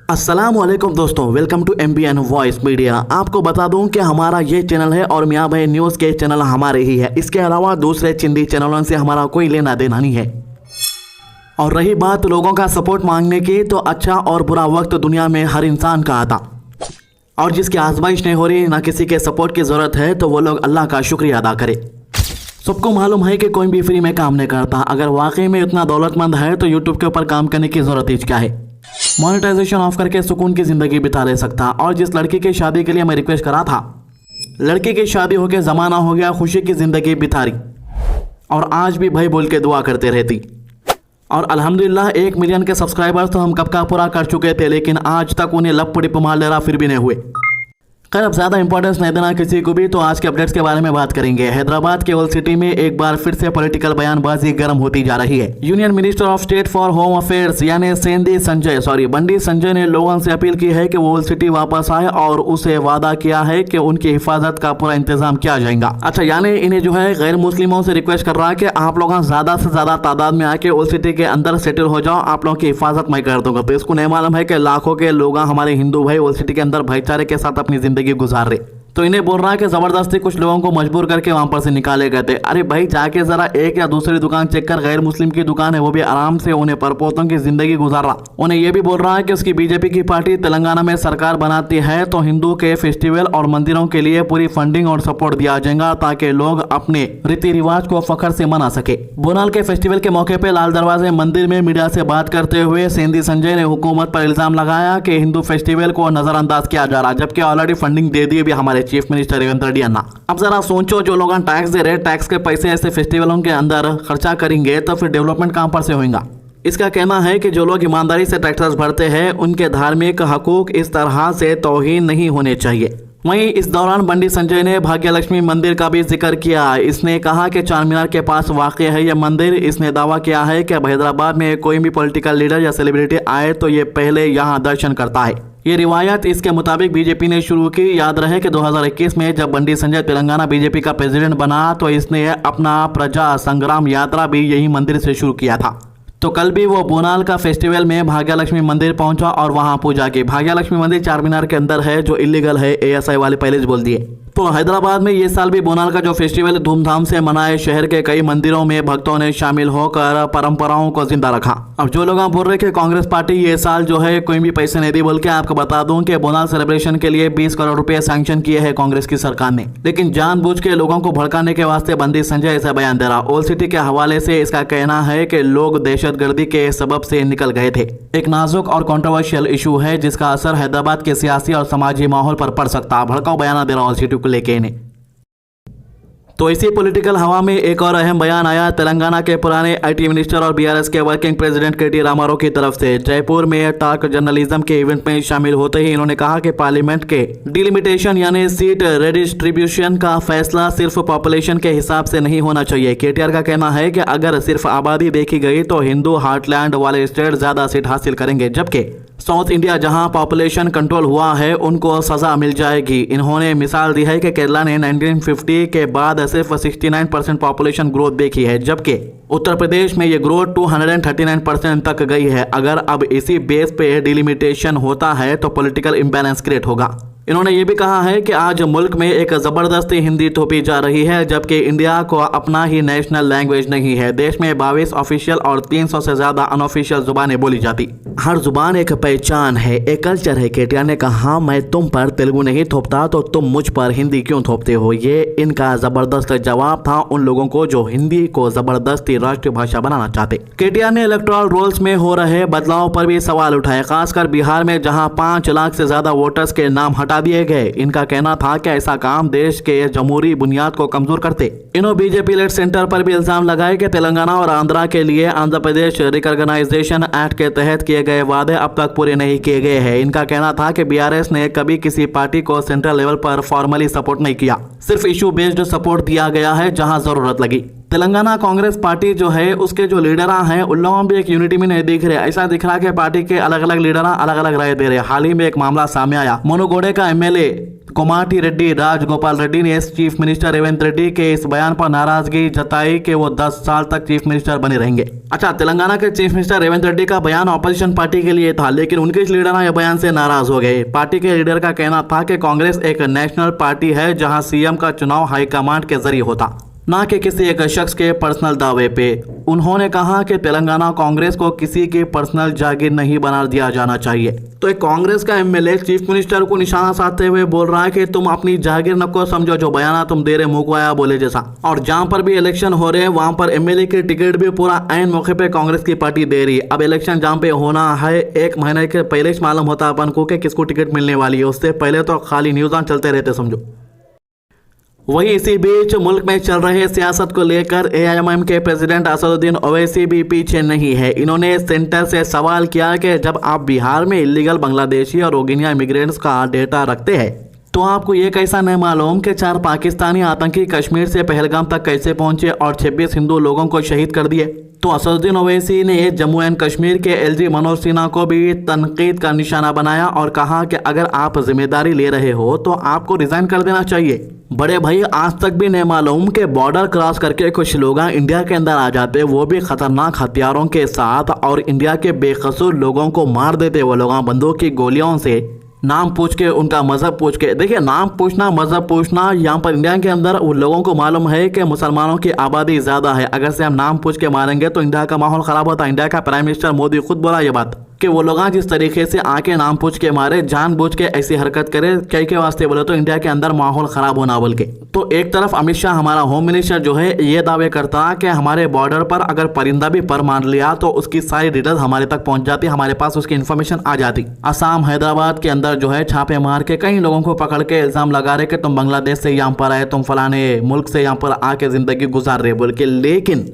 अस्सलामुअलैकुम दोस्तों, welcome to MBN voice media. आपको बता दूं कि हमारा ये चैनल है और मियां भाई न्यूज़ के चैनल हमारे ही है। इसके अलावा दूसरे चिंदी चैनलों से हमारा कोई लेना देना नहीं है। और रही बात लोगों का सपोर्ट मांगने की, तो अच्छा और बुरा वक्त दुनिया में हर इंसान का आता, और जिसकी आजमाइश नहीं हो रही, ना किसी के सपोर्ट की ज़रूरत है, तो वो लोग अल्लाह का शुक्रिया अदा करे। सबको मालूम है कि कोई भी फ्री में काम नहीं करता। अगर वाकई में इतना दौलतमंद है तो यूट्यूब के ऊपर काम करने की ज़रूरत ही क्या है। मोनेटाइजेशन ऑफ करके सुकून की ज़िंदगी बिता ले सकता। और जिस लड़की की शादी के लिए मैं रिक्वेस्ट करा था, लड़की की शादी होकर ज़माना हो गया, खुशी की ज़िंदगी बिता रही, और आज भी भाई बोल के दुआ करते रहती। और अल्हम्दुलिल्लाह 1 मिलियन के सब्सक्राइबर्स तो हम कब का पूरा कर चुके थे, लेकिन आज तक उन्हें लप टिप मार ले रहा, फिर भी नहीं हुए। खैर, अब ज़्यादा इंपॉर्टेंस नहीं देना किसी को भी, तो आज के अपडेट्स के बारे में बात करेंगे। हैदराबाद के ओल्ड सिटी में एक बार फिर से पॉलिटिकल बयानबाजी गर्म होती जा रही है। Union minister of state for home affairs यानी बंडी संजय ने लोगों से अपील की है कि वो ओल्ड सिटी वापस आए, और उसे वादा किया है कि उनकी हिफाजत का पूरा इंतजाम किया जाएगा। अच्छा, यानी इन्हें जो है गैर मुस्लिमों से रिक्वेस्ट कर रहा है कि आप लोग ज्यादा से ज्यादा तादाद में आके ओल्ड सिटी के अंदर सेटल हो जाओ, आप लोगों की हिफाजत मैं कर दूंगा। तो इसको नहीं मालूम है कि लाखों के लोग हमारे हिंदू भाई ओल्ड सिटी के अंदर भाईचारे के साथ अपनी जिंदगी गुजार रहे। तो इन्हें बोल रहा है कि जबरदस्ती कुछ लोगों को मजबूर करके वहां पर से निकाले गए थे। अरे भाई, जाके जरा एक या दूसरी दुकान चेक कर, गैर मुस्लिम की दुकान है, वो भी आराम से उन्हें परपोतों की जिंदगी गुजार रहा। उन्हें यह भी बोल रहा है कि उसकी बीजेपी की पार्टी तेलंगाना में सरकार बनाती है तो हिंदू के फेस्टिवल और मंदिरों के लिए पूरी फंडिंग और सपोर्ट दिया जाएगा, ताकि लोग अपने रीति रिवाज को फखर से मना सके। बोनाल के फेस्टिवल के मौके पर लाल दरवाजे मंदिर में मीडिया से बात करते हुए सेंधी संजय ने हुकूमत पर इल्जाम लगाया कि हिंदू फेस्टिवल को नजरअंदाज किया जा रहा, जबकि ऑलरेडी फंडिंग दे दी भी हमारे चीफ मिनिस्टर रेवंत रेड्डी अन्ना। अब जरा सोचो, जो लोग टैक्स दे रहे, टैक्स के पैसे ऐसे फेस्टिवलों के अंदर खर्चा करेंगे तो फिर डेवलपमेंट कहां पर से होगा। इसका कहना है कि जो लोग ईमानदारी से टैक्सेस भरते हैं, उनके धार्मिक हकूक इस तरह से तौहीन नहीं होने चाहिए। वहीं इस दौरान बंडी संजय ने भाग्यलक्ष्मी मंदिर का भी जिक्र किया। इसने कहा कि चार मीनार के पास वाक़ है यह मंदिर। इसने दावा किया है कि अब हैदराबाद में कोई भी पॉलिटिकल लीडर या सेलिब्रिटी आए तो ये पहले यहाँ दर्शन करता है। ये रिवायत इसके मुताबिक बीजेपी ने शुरू की। याद रहे कि 2021 में जब बंडी संजय तेलंगाना बीजेपी का प्रेसिडेंट बना, तो इसने अपना प्रजा संग्राम यात्रा भी यही मंदिर से शुरू किया था। तो कल भी वो बोनाल का फेस्टिवल में भाग्यलक्ष्मी मंदिर पहुंचा और वहां पूजा की। भाग्यलक्ष्मी मंदिर चार मीनार के अंदर है, जो इलीगल है, ASI वाले पहले बोल दिए। तो हैदराबाद में ये साल भी बोनाल का जो फेस्टिवल धूमधाम से मनाए। शहर के कई मंदिरों में भक्तों ने शामिल होकर परंपराओं को जिंदा रखा। अब जो लोग बोल रहे कि कांग्रेस पार्टी ये साल जो है कोई भी पैसे नहीं दी, बोल के आपको बता दूं कि बोनाल सेलिब्रेशन के लिए 20 करोड़ रुपए सैंक्शन किए हैं कांग्रेस की सरकार ने, लेकिन जानबूझ के लोगों को भड़काने के वास्ते बंडी संजय ऐसा बयान दे रहा। ओल्ड सिटी के हवाले से इसका कहना है कि लोग दहशतगर्दी के सबब से निकल गए थे। एक नाजुक और कंट्रोवर्शियल इशू है जिसका असर हैदराबाद के सियासी और समाजी माहौल पर पड़ सकता। भड़काऊ बयान दे रहा ओल्ड सिटी को लेके इन्हें। तो इसी पॉलिटिकल हवा में एक और अहम बयान आया तेलंगाना के पुराने IT मिनिस्टर और BRS के वर्किंग प्रेसिडेंट KT रामाराव की तरफ से। जयपुर में टॉक जर्नलिज्म के इवेंट में शामिल होते ही इन्होंने कहा कि पार्लियामेंट के डिलिमिटेशन यानी सीट रेडिस्ट्रीब्यूशन का फैसला सिर्फ पॉपुलेशन के हिसाब से नहीं होना चाहिए। KTR का कहना है कि अगर सिर्फ आबादी देखी गई तो हिंदू हार्टलैंड वाले स्टेट ज्यादा सीट हासिल करेंगे, जबकि साउथ इंडिया जहां पॉपुलेशन कंट्रोल हुआ है उनको सजा मिल जाएगी। इन्होंने मिसाल दी है कि केरला ने 1950 के बाद सिर्फ 69% पॉपुलेशन ग्रोथ देखी है, जबकि उत्तर प्रदेश में ये ग्रोथ 239% तक गई है। अगर अब इसी बेस पे डिलिमिटेशन होता है तो पॉलिटिकल इम्बैलेंस क्रिएट होगा। इन्होंने ये भी कहा है कि आज मुल्क में एक जबरदस्ती हिंदी थोपी जा रही है, जबकि इंडिया को अपना ही नेशनल लैंग्वेज नहीं है। देश में 22 ऑफिशियल और 300 से ज्यादा अनऑफिशियल जुबानें बोली जाती। हर जुबान एक पहचान है, एक कल्चर है। KTR ने कहा, मैं तुम पर तेलुगु नहीं थोपता तो तुम मुझ पर हिंदी क्यों थोपते हो। ये इनका जबरदस्त जवाब था उन लोगों को जो हिंदी को जबरदस्ती राष्ट्रीय भाषा बनाना चाहते। KTR ने इलेक्टोरल रोल्स में हो रहे बदलाव पर भी सवाल उठाए, खासकर बिहार में जहां 5 लाख से ज्यादा वोटर्स के नाम हटा दिए गए। इनका कहना था कि ऐसा काम देश के जमहूरी बुनियाद को कमजोर करते। इन्होंने बीजेपी लेड सेंटर पर भी इल्जाम लगाए कि तेलंगाना और आंध्रा के लिए आंध्र प्रदेश रिकॉग्नाइजेशन एक्ट के तहत किए गए वादे अब तक पूरे नहीं किए गए हैं। इनका कहना था कि BRS ने कभी किसी पार्टी को सेंट्रल लेवल पर फॉर्मली सपोर्ट नहीं किया, सिर्फ इशू बेस्ड सपोर्ट दिया गया है जहां जरूरत लगी। तेलंगाना कांग्रेस पार्टी जो है उसके जो लीडर हैं उन लोगों में भी एक यूनिटी में नहीं दिख रहे। ऐसा दिख रहा है कि पार्टी के अलग अलग लीडर अलग अलग राय दे रहे। हाल ही में एक मामला सामने आया, मुनुगोडे का एमएलए कोमाटी रेड्डी राजगोपाल रेड्डी ने चीफ मिनिस्टर रेवंत रेड्डी के इस बयान पर नाराजगी जताई कि वो 10 साल तक चीफ मिनिस्टर बने रहेंगे। अच्छा, तेलंगाना के चीफ मिनिस्टर रेवंत रेड्डी का बयान ऑपोजिशन पार्टी के लिए था, लेकिन उनके इस लीडर यह बयान से नाराज हो गए। पार्टी के लीडर का कहना था कि कांग्रेस एक नेशनल पार्टी है जहां सीएम का चुनाव हाईकमांड के जरिए होता, ना कि किसी एक शख्स के पर्सनल दावे पे। उन्होंने कहा कि तेलंगाना कांग्रेस को किसी की पर्सनल जागीर नहीं बना दिया जाना चाहिए। तो एक कांग्रेस का एमएलए चीफ मिनिस्टर को निशाना साधते हुए बोल रहा है कि तुम अपनी जागीर नको समझो, जो बयाना तुम दे रहे मुंह को आया बोले जैसा। और जहां पर भी इलेक्शन हो रहे हैं वहां पर एमएलए की टिकट भी पूरा ऐन मौके पे कांग्रेस की पार्टी दे रही है। अब इलेक्शन जहां पे होना है 1 महीने के पहले से मालूम होता अपन को कि किसको टिकट मिलने वाली है, उससे पहले तो खाली न्यूज़ चलते रहते समझो। वहीं इसी बीच मुल्क में चल रहे सियासत को लेकर एआईएमआईएम के प्रेसिडेंट असदुद्दीन ओवैसी भी पीछे नहीं है। इन्होंने सेंटर से सवाल किया कि जब आप बिहार में इलीगल बांग्लादेशी और रोहिंग्या इमिग्रेंट्स का डेटा रखते हैं तो आपको ये कैसा नहीं मालूम कि 4 पाकिस्तानी आतंकी कश्मीर से पहलगाम तक कैसे पहुंचे और 26 हिंदू लोगों को शहीद कर दिए। तो असदुद्दीन ओवैसी ने जम्मू एंड कश्मीर के एलजी मनोज सिन्हा को भी तनकीद का निशाना बनाया और कहा कि अगर आप जिम्मेदारी ले रहे हो तो आपको रिजाइन कर देना चाहिए। बड़े भाई, आज तक भी नहीं मालूम कि बॉर्डर क्रॉस करके कुछ लोग इंडिया के अंदर आ जाते, वो भी खतरनाक हथियारों के साथ, और इंडिया के बेकसूर लोगों को मार देते वो लोग बंदूक की गोलियों से, नाम पूछ के, उनका मजहब पूछ के। देखिए, नाम पूछना, मजहब पूछना, यहाँ पर इंडिया के अंदर उन लोगों को मालूम है कि मुसलमानों की आबादी ज़्यादा है, अगर से हम नाम पूछ के मारेंगे तो इंडिया का माहौल ख़राब होता है। इंडिया का प्राइम मिनिस्टर मोदी खुद बोला ये बात कि वो लोग जिस तरीके से आके नाम पूछ के मारे, जानबूझ के ऐसी हरकत करे, कई के वास्ते बोले तो इंडिया के अंदर माहौल ख़राब होना बोल के। तो एक तरफ अमित शाह हमारा होम मिनिस्टर जो है ये दावे करता कि हमारे बॉर्डर पर अगर परिंदा भी पर मार लिया तो उसकी सारी डिटेल्स हमारे तक पहुंच जाती, हमारे पास उसकी इन्फॉर्मेशन आ जाती। असम, हैदराबाद के अंदर जो है छापे मार के कई लोगों को पकड़ के इल्जाम लगा रहे कि तुम बांग्लादेश से यहाँ पर आए, तुम फलाने मुल्क से यहाँ पर आके जिंदगी गुजार रहे बोल के। लेकिन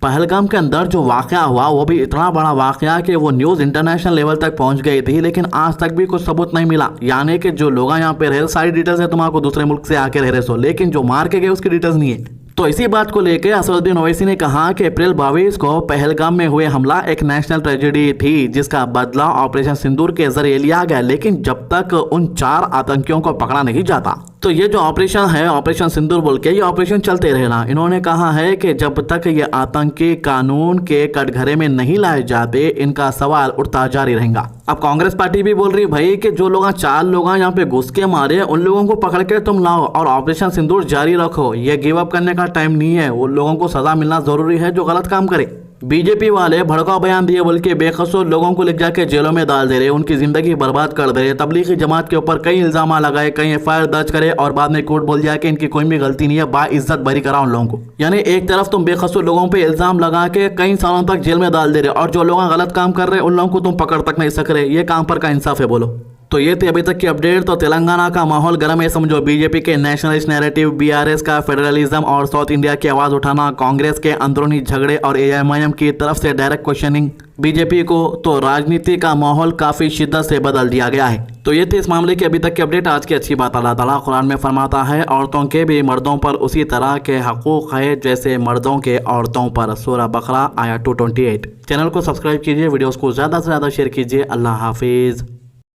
पहलगाम के अंदर जो वाक़या हुआ वो भी इतना बड़ा वाक़या कि वो न्यूज़ इंटरनेशनल लेवल तक पहुंच गई थी, लेकिन आज तक भी कुछ सबूत नहीं मिला। यानी कि जो लोग यहाँ पे रहे सारी डिटेल्स है तुम्हारा दूसरे मुल्क से आके रह रहे सो, लेकिन जो मार के गए उसकी डिटेल्स नहीं है। तो इसी बात को लेकर असदुद्दीन ओवैसी ने कहा कि अप्रैल 22 को पहलगाम में हुए हमला एक नेशनल ट्रेजेडी थी जिसका बदला ऑपरेशन सिंदूर के जरिए लिया गया, लेकिन जब तक उन 4 आतंकियों को पकड़ा नहीं जाता तो ये जो ऑपरेशन है, ऑपरेशन सिंदूर बोल के, ये ऑपरेशन चलते रहना। इन्होंने कहा है कि जब तक ये आतंकी कानून के कटघरे में नहीं लाए जाते इनका सवाल उठता जारी रहेगा। अब कांग्रेस पार्टी भी बोल रही भाई कि जो लोग 4 लोग यहाँ पे घुस के मारे उन लोगों को पकड़ के तुम लाओ और ऑपरेशन सिंदूर जारी रखो। ये गिव अप करने का टाइम नहीं है, उन लोगों को सजा मिलना जरूरी है जो गलत काम करे। बीजेपी वाले भड़काऊ बयान दिए बोल के बेकसूर लोगों को लिख जाके जेलों में डाल दे रहे, उनकी जिंदगी बर्बाद कर दे रहे। तबलीगी जमात के ऊपर कई इल्जाम लगाए, कई एफआईआर दर्ज करे और बाद में कोर्ट बोल दिया कि इनकी कोई भी गलती नहीं है, बाइज्जत बरी करा उन लोगों को। यानी एक तरफ तुम बेकसूर लोगों पे इल्जाम लगा के कई सालों तक जेल में डाल दे रहे और जो लोग गलत काम कर रहे उन लोगों को तुम पकड़ तक नहीं सक रहे। ये काम पर का इंसाफ है बोलो। तो ये थी अभी तक की अपडेट। तो तेलंगाना का माहौल गर्म है समझो। बीजेपी के नेशनलिस्ट नैरेटिव, बीआरएस का फेडरलिज्म और साउथ इंडिया की आवाज उठाना, कांग्रेस के अंदरूनी झगड़े और एआईएमआईएम की तरफ से डायरेक्ट क्वेश्चनिंग बीजेपी को, तो राजनीति का माहौल काफी शिद्दत से बदल दिया गया है। तो ये थी इस मामले की अभी तक की अपडेट। आज की अच्छी बात, अल्लाह ताला कुरान में फरमाता है औरतों के भी मर्दों पर उसी तरह के हकूक है जैसे मर्दों के औरतों पर। सूरह बकरा आया 228। चैनल को सब्सक्राइब कीजिए, वीडियोस को ज़्यादा से ज़्यादा शेयर कीजिए। अल्लाह हाफिज़।